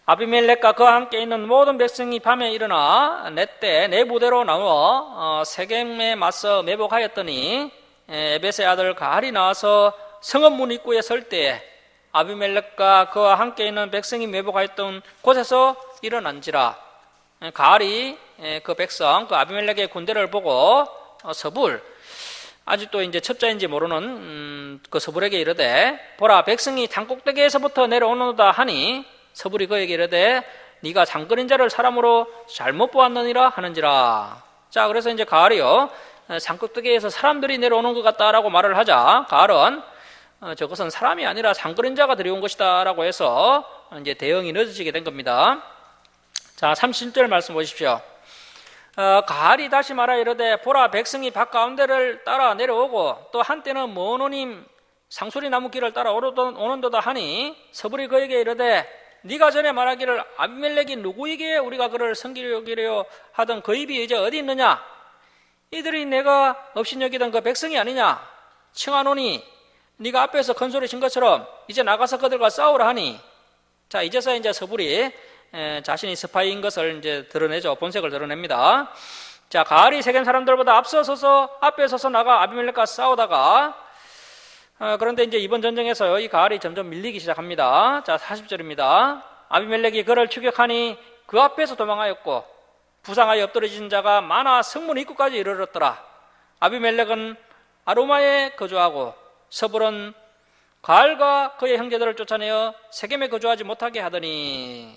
아비멜렉과 그와 함께 있는 모든 백성이 밤에 일어나 내 부대로 나누어 세겜에 맞서 매복하였더니 에벳의 아들 가알이 나와서 성읍 문 입구에 설 때에 아비멜렉과 그와 함께 있는 백성이 매복하였던 곳에서 일어난지라. 가알이 그 백성, 그 아비멜렉의 군대를 보고 서불, 아직도 이제 첩자인지 모르는 그 서불에게 이르되, 보라, 백성이 단꼭대기에서부터 내려오는도다 하니 서불이 그에게 이르되, 네가 장거린 자를 사람으로 잘못 보았느니라 하는지라. 자, 그래서 이제 가알이요, 산꼭대기에서 사람들이 내려오는 것 같다라고 말을 하자, 가알은 저것은 사람이 아니라 장거린 자가 들여온 것이다 라고 해서 이제 대응이 늦어지게 된 겁니다. 자, 30절 말씀 보십시오. 가알이 다시 말하 이르되, 보라, 백성이 밭 가운데를 따라 내려오고 또 한때는 먼 오님 상수리 나무 길을 따라 오는도다 하니 서불이 그에게 이르되, 네가 전에 말하기를 아비멜렉이 누구에게 우리가 그를 섬기려 하던 그 입이 이제 어디 있느냐? 이들이 내가 업신여기던 그 백성이 아니냐? 청하노니 네가 앞에서 큰 소리 친 것처럼 이제 나가서 그들과 싸우라 하니. 자, 이제서 이제 서불이 자신이 스파이인 것을 이제 드러내죠. 본색을 드러냅니다. 자, 가알이 세겜 사람들보다 앞에 서서 나가 아비멜렉과 싸우다가 그런데 이제 이번 전쟁에서 이 가알이 점점 밀리기 시작합니다. 자, 40절입니다. 아비멜렉이 그를 추격하니 그 앞에서 도망하였고 부상하여 엎드러진 자가 많아 성문 입구까지 이르렀더라. 아비멜렉은 아로마에 거주하고 서불은 가알과 그의 형제들을 쫓아내어 세겜에 거주하지 못하게 하더니.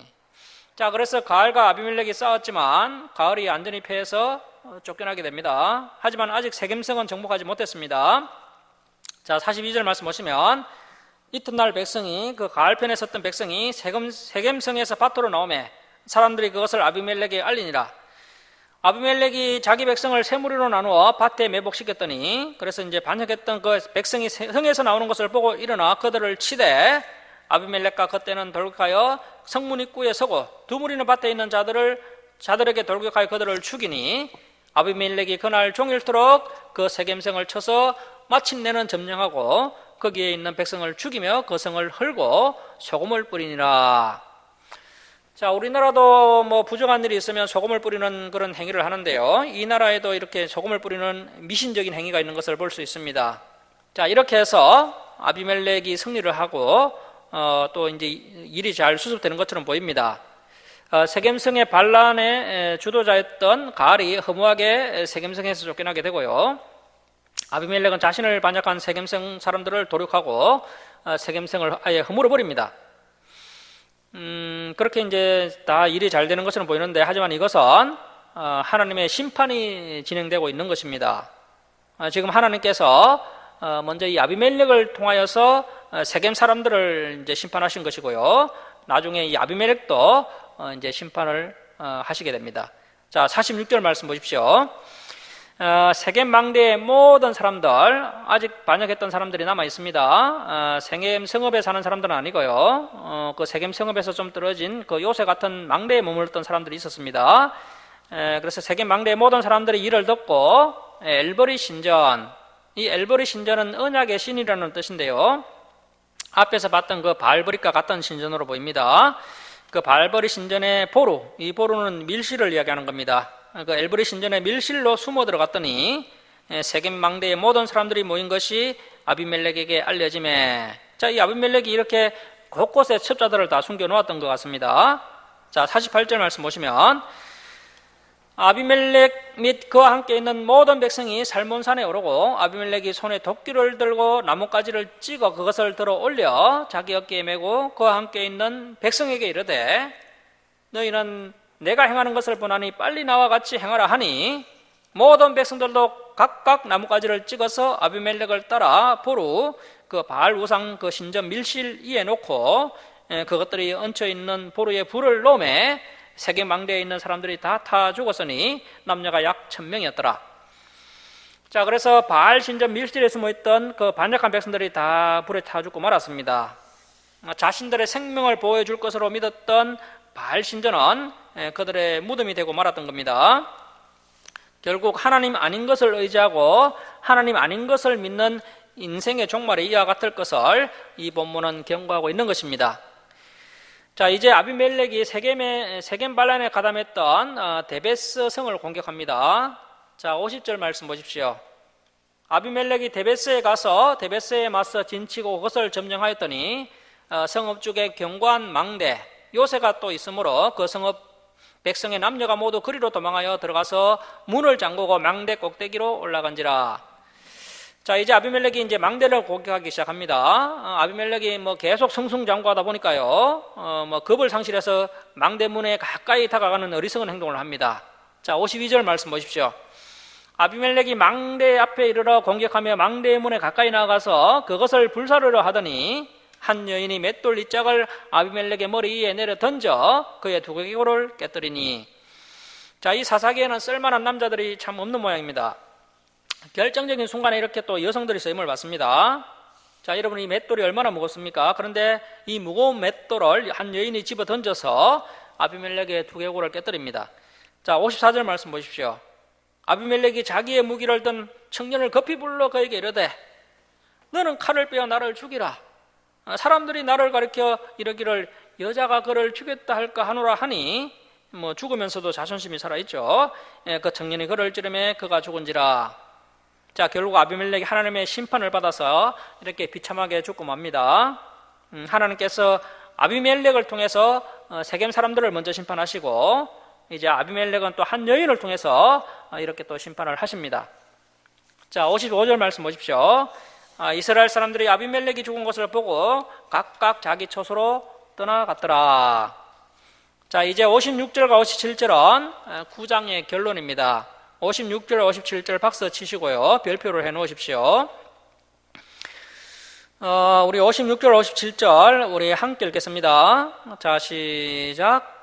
자, 그래서 가알과 아비멜렉이 싸웠지만 가알이 안전히 패해서 쫓겨나게 됩니다. 하지만 아직 세겜성은 정복하지 못했습니다. 자, 42절 말씀 보시면, 이튿날 백성이, 그 가알편에 섰던 백성이 세겜성에서 밭으로 나오매 사람들이 그것을 아비멜렉에게 알리니라. 아비멜렉이 자기 백성을 세 무리로 나누어 밭에 매복시켰더니, 그래서 이제 반역했던 그 백성이 성에서 나오는 것을 보고 일어나 그들을 치되, 아비멜렉과 그때는 돌격하여 성문 입구에 서고 두 무리는 밭에 있는 자들에게 돌격하여 그들을 죽이니, 아비멜렉이 그날 종일토록 그 세겜성을 쳐서 마침내는 점령하고 거기에 있는 백성을 죽이며 그 성을 헐고 소금을 뿌리니라. 자, 우리나라도 뭐 부정한 일이 있으면 소금을 뿌리는 그런 행위를 하는데요. 이 나라에도 이렇게 소금을 뿌리는 미신적인 행위가 있는 것을 볼 수 있습니다. 자, 이렇게 해서 아비멜렉이 승리를 하고 또 이제 일이 잘 수습되는 것처럼 보입니다. 세겜성의 반란의 주도자였던 가알이 허무하게 세겜성에서 쫓겨나게 되고요. 아비멜렉은 자신을 반역한 세겜성 사람들을 도륙하고 세겜성을 아예 허물어 버립니다. 그렇게 이제 다 일이 잘 되는 것처럼 보이는데, 하지만 이것은 하나님의 심판이 진행되고 있는 것입니다. 지금 하나님께서 먼저 이 아비멜렉을 통하여서 세겜 사람들을 이제 심판하신 것이고요. 나중에 이 아비멜렉도 이제 심판을 하시게 됩니다. 자, 46절 말씀 보십시오. 세겜 망대의 모든 사람들, 아직 반역했던 사람들이 남아 있습니다. 세겜 성읍에 사는 사람들은 아니고요. 그 세겜 성읍에서 좀 떨어진 그 요새 같은 망대에 머물렀던 사람들이 있었습니다. 그래서 세겜 망대의 모든 사람들이 이를 듣고 엘버리 신전, 이 엘버리 신전은 언약의 신이라는 뜻인데요. 앞에서 봤던 그 바알버릭과 같은 신전으로 보입니다. 그 바알버릭 신전의 보루, 이 보루는 밀실을 이야기하는 겁니다. 그 엘버리 신전의 밀실로 숨어 들어갔더니 세겜 망대의 모든 사람들이 모인 것이 아비멜렉에게 알려지매, 자, 이 아비멜렉이 이렇게 곳곳에 첩자들을 다 숨겨놓았던 것 같습니다. 자, 48절 말씀 보시면, 아비멜렉 및 그와 함께 있는 모든 백성이 살몬산에 오르고 아비멜렉이 손에 도끼를 들고 나뭇가지를 찍어 그것을 들어 올려 자기 어깨에 메고 그와 함께 있는 백성에게 이르되, 너희는 내가 행하는 것을 보나니 빨리 나와 같이 행하라 하니, 모든 백성들도 각각 나뭇가지를 찍어서 아비멜렉을 따라 보루 그 바알 우상 그 신전 밀실 위에 놓고 그것들이 얹혀 있는 보루에 불을 놓음에 세겜 망대에 있는 사람들이 다 타 죽었으니 남녀가 약 1000명이었더라. 자, 그래서 바알 신전 밀실에 숨어있던 그 반역한 백성들이 다 불에 타 죽고 말았습니다. 자신들의 생명을 보호해줄 것으로 믿었던 바알 신전은 그들의 무덤이 되고 말았던 겁니다. 결국 하나님 아닌 것을 의지하고 하나님 아닌 것을 믿는 인생의 종말이 이와 같을 것을 이 본문은 경고하고 있는 것입니다. 자, 이제 아비멜렉이 세겜 반란에 가담했던 데베스 성을 공격합니다. 자, 50절 말씀 보십시오. 아비멜렉이 데베스에 가서 데베스에 맞서 진치고 그것을 점령하였더니 성읍 중에 견고한 망대 요새가 또 있으므로 그 성읍 백성의 남녀가 모두 그리로 도망하여 들어가서 문을 잠그고 망대 꼭대기로 올라간지라. 자, 이제 아비멜렉이 이제 망대를 공격하기 시작합니다. 아비멜렉이 계속 승승장구하다 보니까요, 겁을 상실해서 망대 문에 가까이 다가가는 어리석은 행동을 합니다. 자, 52절 말씀 보십시오. 아비멜렉이 망대 앞에 이르러 공격하며 망대의 문에 가까이 나가서 그것을 불사르려 하더니 한 여인이 맷돌 이짝을 아비멜렉의 머리 위에 내려 던져 그의 두개골을 깨뜨리니. 자, 이 사사기에는 쓸만한 남자들이 참 없는 모양입니다. 결정적인 순간에 이렇게 또 여성들이 쓰임을 받습니다. 자, 여러분, 이 맷돌이 얼마나 무겁습니까? 그런데 이 무거운 맷돌을 한 여인이 집어 던져서 아비멜렉의 두개골을 깨뜨립니다. 자, 54절 말씀 보십시오. 아비멜렉이 자기의 무기를 든 청년을 급히 불러 그에게 이르되 너는 칼을 빼어 나를 죽이라. 사람들이 나를 가리켜 이르기를 여자가 그를 죽였다 할까 하노라 하니 죽으면서도 자존심이 살아있죠. 그 청년이 그를 찌르매 그가 죽은지라. 자, 결국 아비멜렉이 하나님의 심판을 받아서 이렇게 비참하게 죽고 맙니다. 하나님께서 아비멜렉을 통해서 세겜 사람들을 먼저 심판하시고 이제 아비멜렉은 또 한 여인을 통해서 이렇게 또 심판을 하십니다. 자, 55절 말씀 보십시오. 이스라엘 사람들이 아비멜렉이 죽은 것을 보고 각각 자기 처소로 떠나갔더라. 자, 이제 56절과 57절은 9장의 결론입니다. 56절, 57절 박수 치시고요. 별표를 해 놓으십시오. 우리 56절, 57절 우리 함께 읽겠습니다. 자, 시작.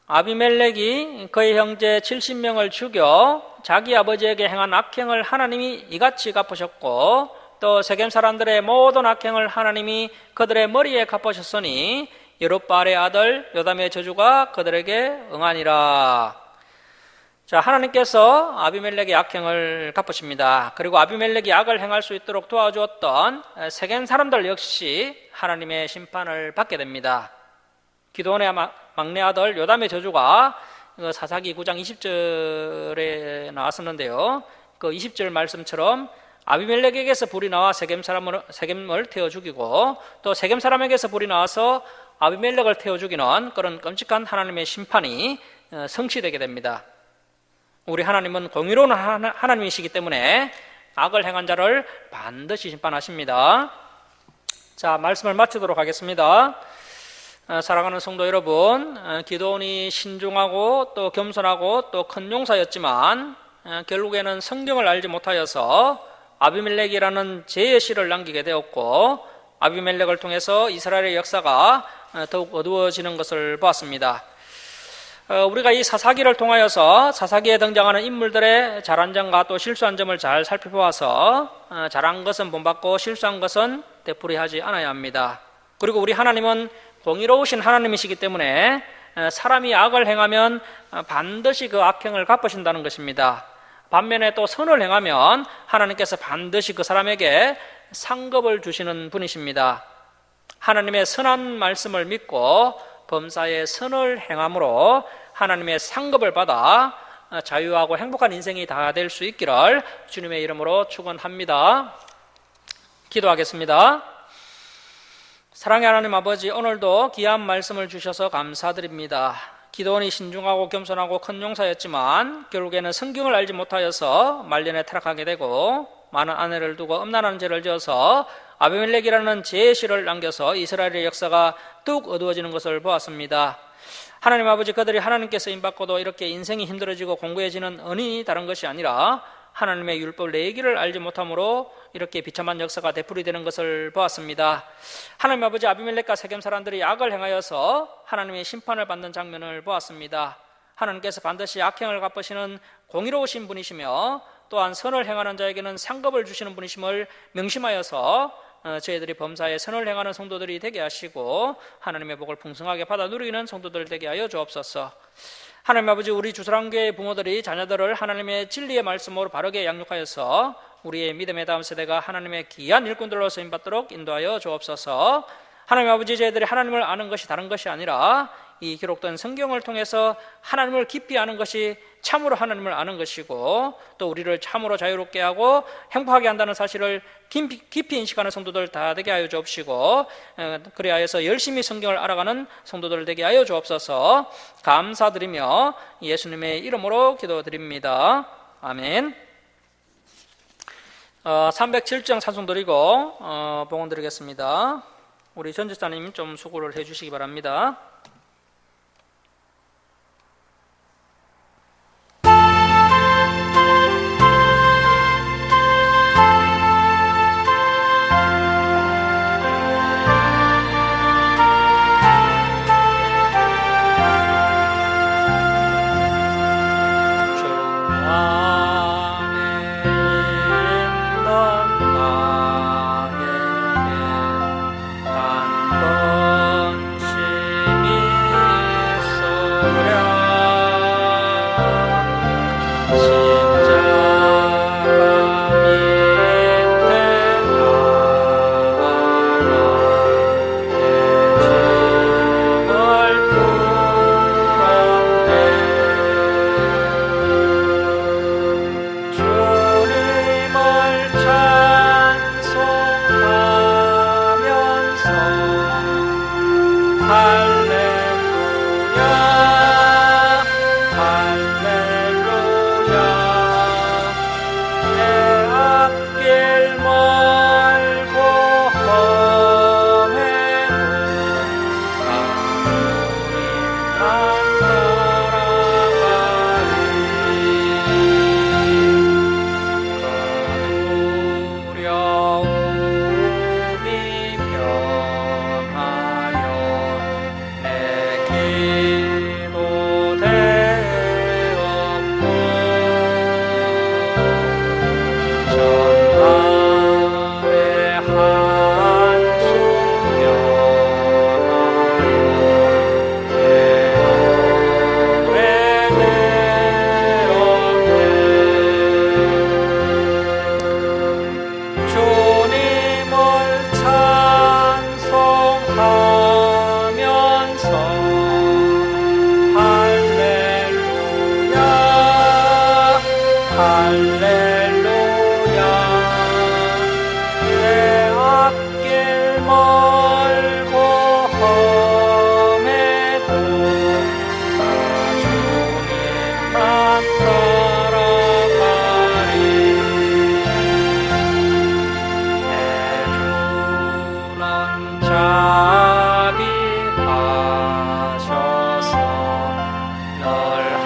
아비멜렉이 그의 형제 70명을 죽여 자기 아버지에게 행한 악행을 하나님이 이같이 갚으셨고 또 세겜 사람들의 모든 악행을 하나님이 그들의 머리에 갚으셨으니 여룹바알의 아들 요담의 저주가 그들에게 응하니라. 자, 하나님께서 아비멜렉의 악행을 갚으십니다. 그리고 아비멜렉이 악을 행할 수 있도록 도와주었던 세겜 사람들 역시 하나님의 심판을 받게 됩니다. 기드온의 막내 아들 요담의 저주가 사사기 9장 20절에 나왔었는데요. 그 20절 말씀처럼 아비멜렉에게서 불이 나와 세겜을 태워 죽이고 또 세겜 사람에게서 불이 나와서 아비멜렉을 태워 죽이는 그런 끔찍한 하나님의 심판이 성취되게 됩니다. 우리 하나님은 공의로운 하나님이시기 때문에 악을 행한 자를 반드시 심판하십니다. 자, 말씀을 마치도록 하겠습니다. 사랑하는 성도 여러분, 기드온이 신중하고 또 겸손하고 또 큰 용사였지만 결국에는 성경을 알지 못하여서 아비멜렉이라는 죄의 씨를 남기게 되었고 아비멜렉을 통해서 이스라엘의 역사가 더욱 어두워지는 것을 보았습니다. 우리가 이 사사기를 통하여서 사사기에 등장하는 인물들의 잘한 점과 또 실수한 점을 잘 살펴보아서 잘한 것은 본받고 실수한 것은 되풀이하지 않아야 합니다. 그리고 우리 하나님은 공의로우신 하나님이시기 때문에 사람이 악을 행하면 반드시 그 악행을 갚으신다는 것입니다. 반면에 또 선을 행하면 하나님께서 반드시 그 사람에게 상급을 주시는 분이십니다. 하나님의 선한 말씀을 믿고 범사에 선을 행함으로 하나님의 상급을 받아 자유하고 행복한 인생이 다 될 수 있기를 주님의 이름으로 축원합니다. 기도하겠습니다. 사랑의 하나님 아버지, 오늘도 귀한 말씀을 주셔서 감사드립니다. 기드온이 신중하고 겸손하고 큰 용사였지만 결국에는 성경을 알지 못하여서 말년에 타락하게 되고 많은 아내를 두고 음란한 죄를 지어서 아비멜렉이라는 죄의 씨를 남겨서 이스라엘의 역사가 뚝 어두워지는 것을 보았습니다. 하나님 아버지, 그들이 하나님께 쓰임받고도 이렇게 인생이 힘들어지고 공고해지는 원인이 다른 것이 아니라 하나님의 율법 내기를 알지 못함으로 이렇게 비참한 역사가 되풀이되는 것을 보았습니다. 하나님 아버지, 아비멜렉과 세겜 사람들이 악을 행하여서 하나님의 심판을 받는 장면을 보았습니다. 하나님께서 반드시 악행을 갚으시는 공의로우신 분이시며 또한 선을 행하는 자에게는 상급을 주시는 분이심을 명심하여서 저희들이 범사에 선을 행하는 성도들이 되게 하시고 하나님의 복을 풍성하게 받아 누리는 성도들 되게 하여 주옵소서. 하나님 아버지, 우리 주사랑교회 부모들이 자녀들을 하나님의 진리의 말씀으로 바르게 양육하여서 우리의 믿음의 다음 세대가 하나님의 귀한 일꾼들로 쓰임받도록 인도하여 주옵소서. 하나님 아버지, 저희들이 하나님을 아는 것이 다른 것이 아니라 이 기록된 성경을 통해서 하나님을 깊이 아는 것이 참으로 하나님을 아는 것이고 또 우리를 참으로 자유롭게 하고 행복하게 한다는 사실을 깊이 인식하는 성도들 다 되게 하여 주옵시고 그리하여서 열심히 성경을 알아가는 성도들 되게 하여 주옵소서. 감사드리며 예수님의 이름으로 기도드립니다. 아멘. 307장 찬송 드리고 봉헌 드리겠습니다. 우리 전지사님 좀 수고를 해주시기 바랍니다.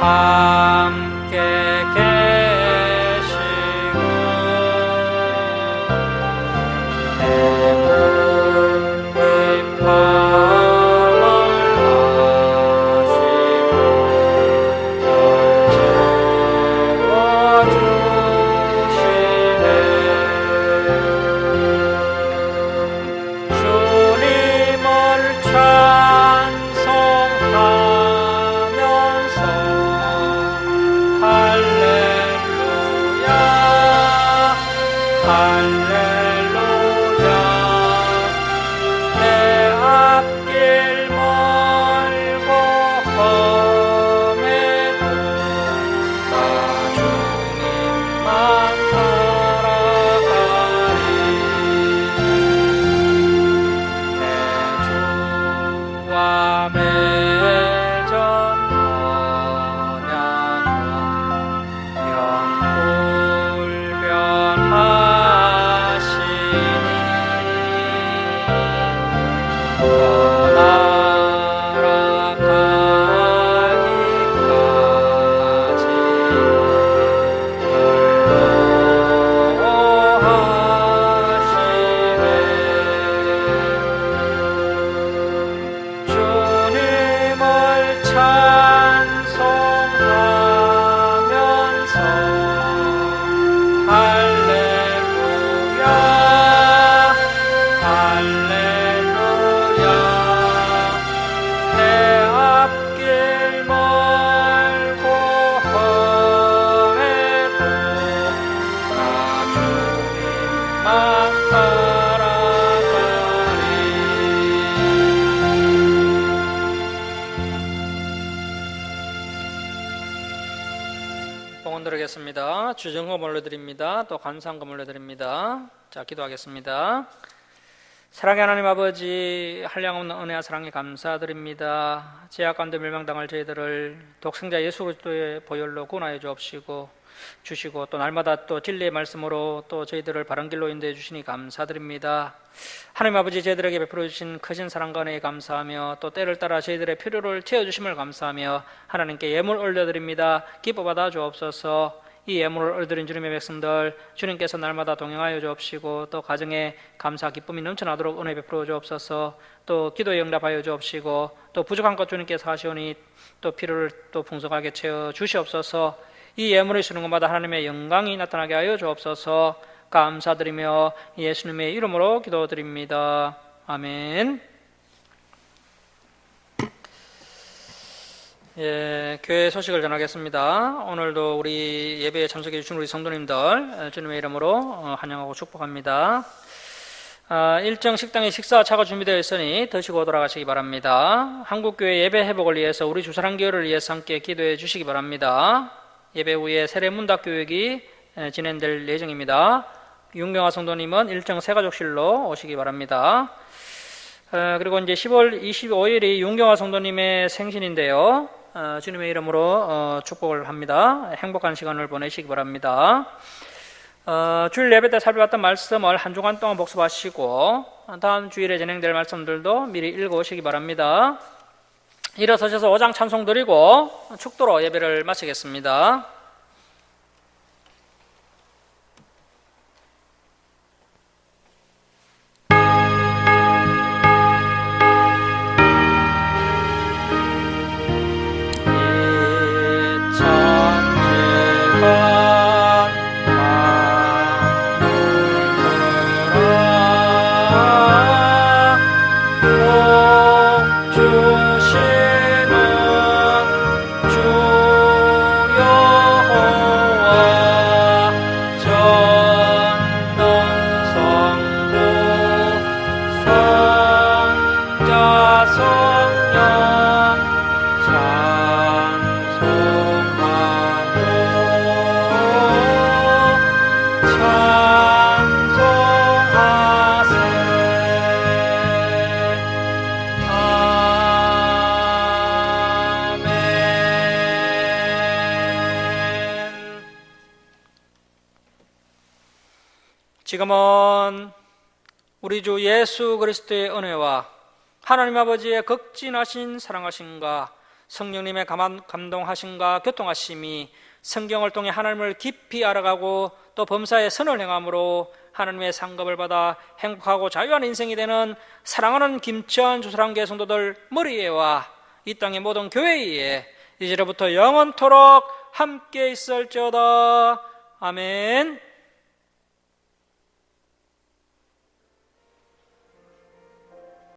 함께 계시 봉헌 드리겠습니다. 주정금 올려드립니다. 또 감사한금 올려드립니다. 자, 기도하겠습니다. 사랑의 하나님 아버지, 한량없는 은혜와 사랑에 감사드립니다. 죄악 가운데 멸망당할 저희들을 독생자 예수 그리스도의 보혈로 구원하여 주시고 또 날마다 또 진리의 말씀으로 또 저희들을 바른 길로 인도해 주시니 감사드립니다. 하나님 아버지, 저희들에게 베풀어 주신 크신 사랑과 은혜에 감사하며 또 때를 따라 저희들의 필요를 채워주심을 감사하며 하나님께 예물 올려드립니다. 기뻐 받아 주옵소서. 이 예물을 올려드린 주님의 백성들, 주님께서 날마다 동행하여 주옵시고 또 가정에 감사 기쁨이 넘쳐나도록 은혜 베풀어 주옵소서. 또 기도에 응답하여 주옵시고 또 부족한 것 주님께서 하시오니 또 필요를 또 풍성하게 채워 주시옵소서. 이 예물을 주는 것마다 하나님의 영광이 나타나게 하여 주옵소서. 감사드리며 예수님의 이름으로 기도드립니다. 아멘. 교회 소식을 전하겠습니다. 오늘도 우리 예배에 참석해 주신 우리 성도님들 주님의 이름으로 환영하고 축복합니다. 일정 식당에 식사차가 준비되어 있으니 드시고 돌아가시기 바랍니다. 한국교회 예배 회복을 위해서 우리 주사랑교회를 위해서 함께 기도해 주시기 바랍니다. 예배 후에 세례 문답 교육이 진행될 예정입니다. 윤경아 성도님은 일정 새가족실로 오시기 바랍니다. 그리고 이제 10월 25일이 윤경아 성도님의 생신인데요. 주님의 이름으로 축복을 합니다. 행복한 시간을 보내시기 바랍니다. 주일 예배 때 살펴봤던 말씀을 한 주간 동안 복습하시고 다음 주일에 진행될 말씀들도 미리 읽어오시기 바랍니다. 일어서셔서 5장 찬송 드리고 축도로 예배를 마치겠습니다. 지금은 우리 주 예수 그리스도의 은혜와 하나님 아버지의 극진하신 사랑하심과 성령님의 감동하심과 교통하심이 성경을 통해 하나님을 깊이 알아가고 또 범사의 선을 행함으로 하나님의 상급을 받아 행복하고 자유한 인생이 되는 사랑하는 김천 주사랑교회 성도들 머리에와 이 땅의 모든 교회에 이제로부터 영원토록 함께 있을지어다. 아멘.